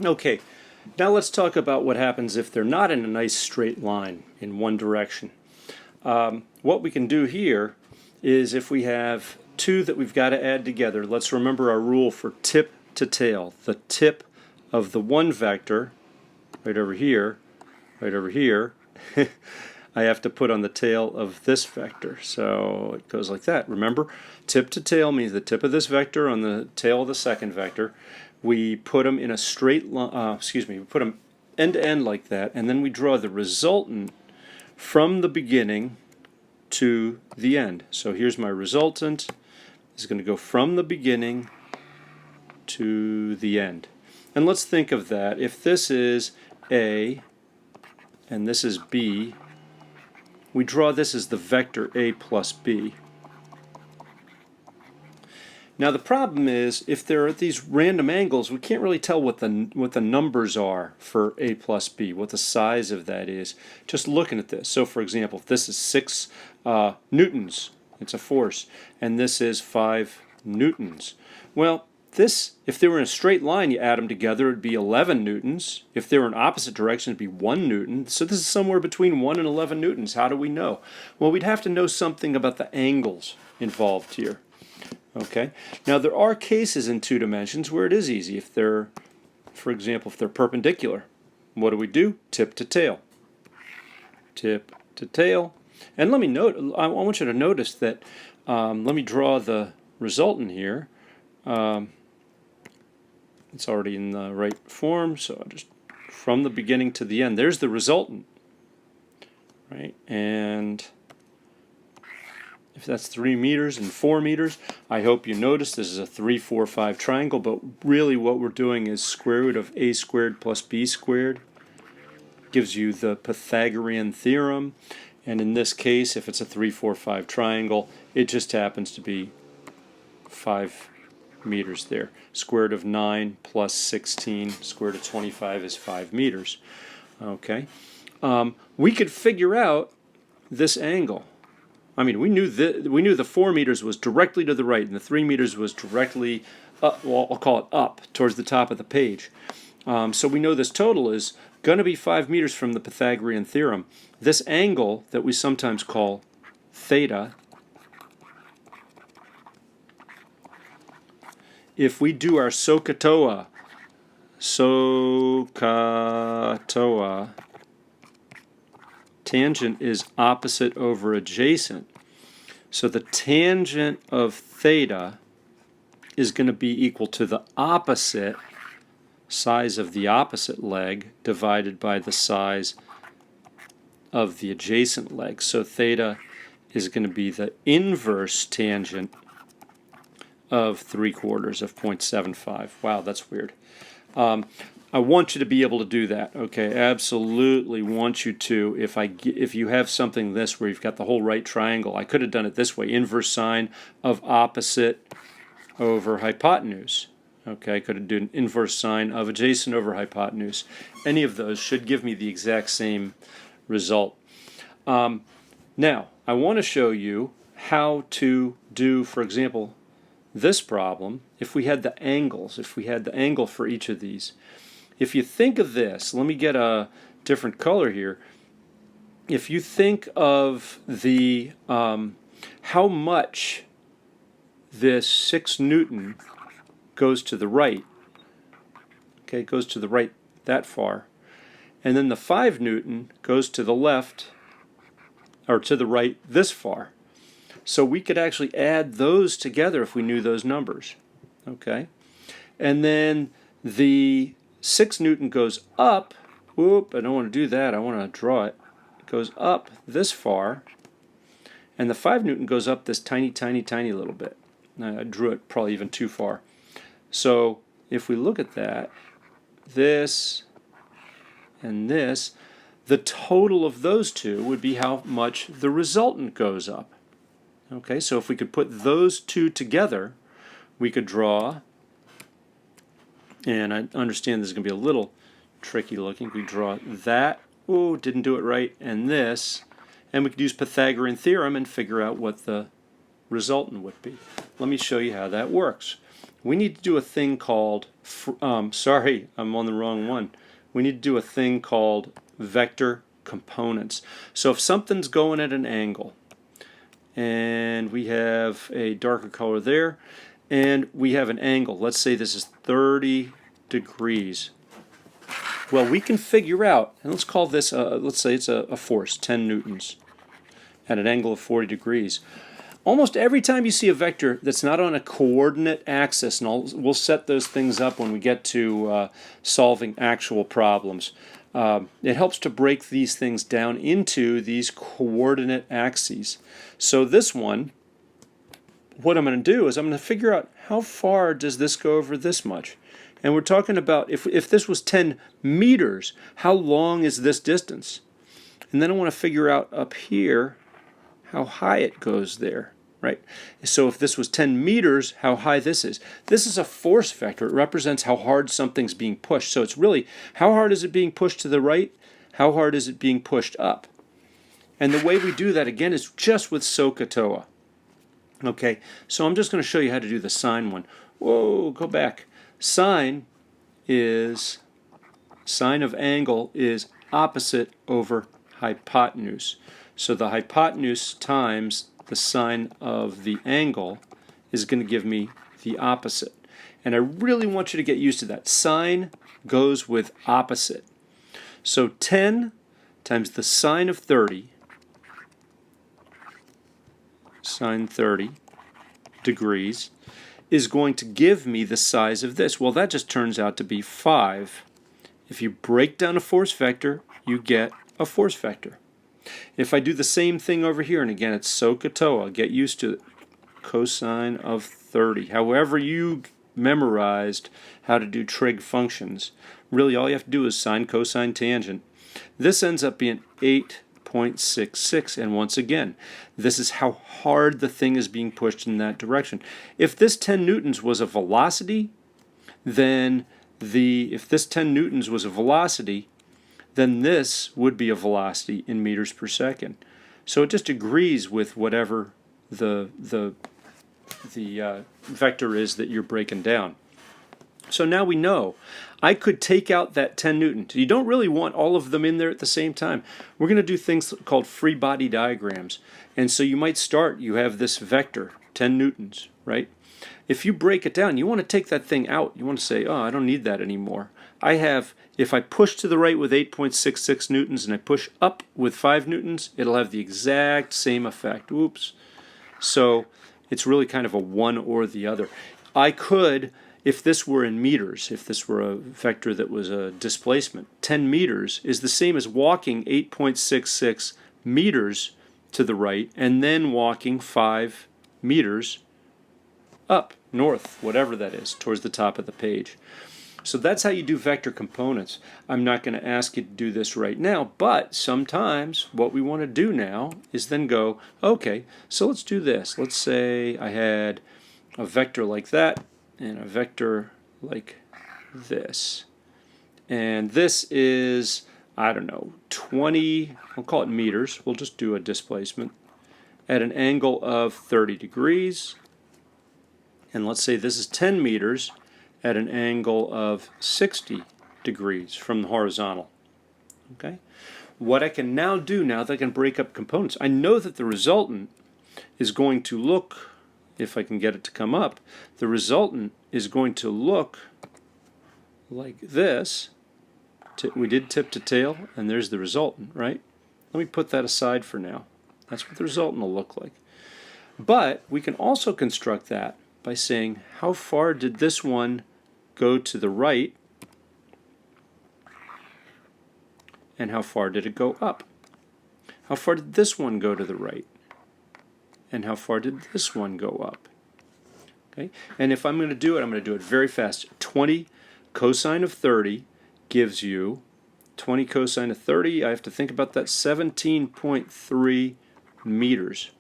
Okay, now let's talk about what happens if they're not in a nice straight line in one direction. What we can do here is if we have two that we've got to add together, let's remember our rule for tip to tail. The tip of the one vector, right over here, I have to put on the tail of this vector. So it goes like that. Remember, tip to tail means the tip of this vector on the tail of the second vector. We put them in a straight line, we put them end to end like that, and then we draw the resultant from the beginning to the end. So here's my resultant. It's going to go from the beginning to the end. And let's think of that. If this is A and this is B, we draw this as the vector A plus B. Now the problem is, if there are these random angles, we can't really tell what the numbers are for A plus B, what the size of that is, just looking at this. So for example, if this is 6 newtons, it's a force, and this is 5 newtons. Well, this, if they were in a straight line, you add them together, it'd be 11 newtons. If they were in opposite directions, it'd be 1 newton. So this is somewhere between 1 and 11 newtons. How do we know? Well, we'd have to know something about the angles involved here. Okay. Now there are cases in 2 dimensions where it is easy. If they're, for example, if they're perpendicular, what do? Tip to tail. Tip to tail. And let me note, I want you to notice that, let me draw the resultant here. It's already in the right form, so I'll just, from the beginning to the end, there's the resultant. Right? And if that's 3 meters and 4 meters, I hope you notice this is a 3, 4, 5 triangle, but really what we're doing is square root of a squared plus b squared. Gives you the Pythagorean theorem, and in this case, if it's a 3, 4, 5 triangle, it just happens to be 5 meters there. Square root of 9 plus 16, square root of 25 is 5 meters. Okay, we could figure out this angle. I mean, we knew the 4 meters was directly to the right, and the 3 meters was directly up. Well, I'll call it up towards the top of the page. So we know this total is going to be 5 meters from the Pythagorean theorem. This angle that we sometimes call theta, if we do our SOHCAHTOA, tangent is opposite over adjacent. So the tangent of theta is going to be equal to the opposite size of the opposite leg divided by the size of the adjacent leg. So theta is going to be the inverse tangent of 3/4 of 0.75. Wow, that's weird. I want you to be able to do that. Okay, absolutely want you to. If you have something this where you've got the whole right triangle, I could have done it this way: inverse sine of opposite over hypotenuse. Okay, I could have done inverse sine of adjacent over hypotenuse. Any of those should give me the exact same result. Now, I want to show you how to do, for example, this problem. If we had the angles, if we had the angle for each of these. If you think of this, let me get a different color here. If you think of the how much this 6 Newton goes to the right, okay, it goes to the right that far, and then the 5 Newton goes to the left, or to the right this far. So we could actually add those together if we knew those numbers, okay? And then the 6 Newton goes up. Whoop, I don't want to do that. I want to draw it. It goes up this far. And the 5 Newton goes up this tiny, tiny, tiny little bit. I drew it probably even too far. So if we look at that, this and this, the total of those two would be how much the resultant goes up. Okay, so if we could put those two together, we could draw, and I understand this is going to be a little tricky looking. We draw that, oh, didn't do it right, and this, and we could use Pythagorean theorem and figure out what the resultant would be. Let me show you how that works. we need to do a thing called, sorry, I'm on the wrong one. We need to do a thing called vector components. So if something's going at an angle, and we have a darker color there, and we have an angle, let's say this is 30 degrees. Well, we can figure out, and let's call this, let's say it's a force, 10 newtons, at an angle of 40 degrees. Almost every time you see a vector that's not on a coordinate axis, and we'll set those things up when we get to solving actual problems, it helps to break these things down into these coordinate axes. So this one, what I'm going to do is I'm going to figure out how far does this go over this much. And we're talking about if this was 10 meters, how long is this distance? And then I want to figure out up here how high it goes there, right? So if this was 10 meters, how high this is. This is a force vector. It represents how hard something's being pushed. So it's really, how hard is it being pushed to the right? How hard is it being pushed up? And the way we do that, again, is just with SOHCAHTOA. Okay, so I'm just going to show you how to do the sine one. Whoa, go back. Sine of angle is opposite over hypotenuse. So the hypotenuse times the sine of the angle is going to give me the opposite. And I really want you to get used to that. Sine goes with opposite. So 10 times the sine of 30, sine 30 degrees, is going to give me the size of this. Well, that just turns out to be 5. If you break down a force vector, you get a force vector. If I do the same thing over here, and again, it's SOHCAHTOA, get used to it, cosine of 30. However you memorized how to do trig functions, really all you have to do is sine, cosine, tangent. This ends up being 8.66, and once again, this is how hard the thing is being pushed in that direction. If this 10 newtons was a velocity, then then this would be a velocity in meters per second. So it just agrees with whatever the vector is that you're breaking down. So now we know I could take out that 10 newtons. You don't really want all of them in there at the same time. We're going to do things called free body diagrams. And so you might start, you have this vector, 10 newtons, right? If you break it down, you want to take that thing out. You want to say, oh, I don't need that anymore. If I push to the right with 8.66 newtons and I push up with 5 newtons, it'll have the exact same effect. Oops. So it's really kind of a one or the other. I could, if this were in meters, if this were a vector that was a displacement, 10 meters is the same as walking 8.66 meters to the right and then walking 5 meters up, north, whatever that is, towards the top of the page. So that's how you do vector components. I'm not going to ask you to do this right now, but sometimes what we want to do now is then go, okay, so let's do this. Let's say I had a vector like that and a vector like this. And this is, I don't know, 20, we'll call it meters. We'll just do a displacement at an angle of 30 degrees. And let's say this is 10 meters at an angle of 60 degrees from the horizontal. Okay? What I can now do, now that I can break up components, I know that the resultant is going to look, if I can get it to come up, the resultant is going to look like this. We did tip to tail, and there's the resultant, right? Let me put that aside for now. That's what the resultant will look like. But we can also construct that by saying, how far did this one go to the right, and how far did it go up? How far did this one go to the right, and how far did this one go up? Okay, and if I'm going to do it, I'm going to do it very fast. 20 cosine of 30 gives you 20 cosine of 30. I have to think about that, 17.3 meters.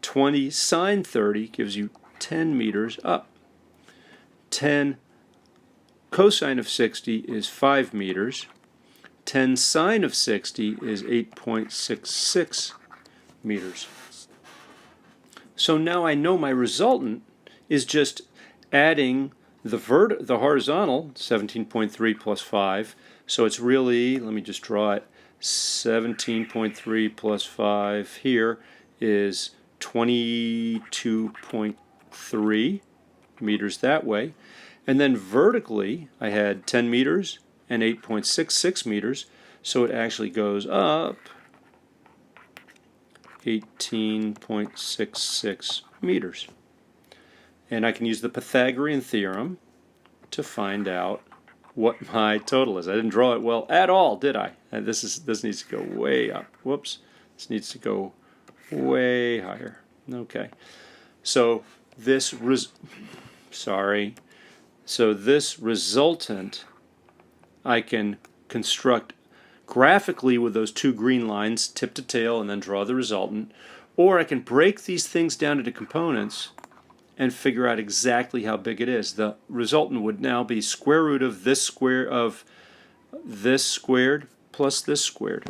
20 sine 30 gives you 10 meters up. 10 cosine of 60 is 5 meters. 10 sine of 60 is 8.66 meters. So now I know my resultant is just adding the horizontal, 17.3 plus 5. So it's really, let me just draw it, 17.3 plus 5 here is 22.3 meters that way. And then vertically, I had 10 meters and 8.66 meters. So it actually goes up 18.66 meters. And I can use the Pythagorean theorem to find out what my total is. I didn't draw it well at all, did I? And this needs to go way up. Whoops. This needs to go way higher. Okay. So this resultant I can construct graphically with those two green lines, tip to tail, and then draw the resultant. Or I can break these things down into components and figure out exactly how big it is. The resultant would now be square root of this squared plus this squared.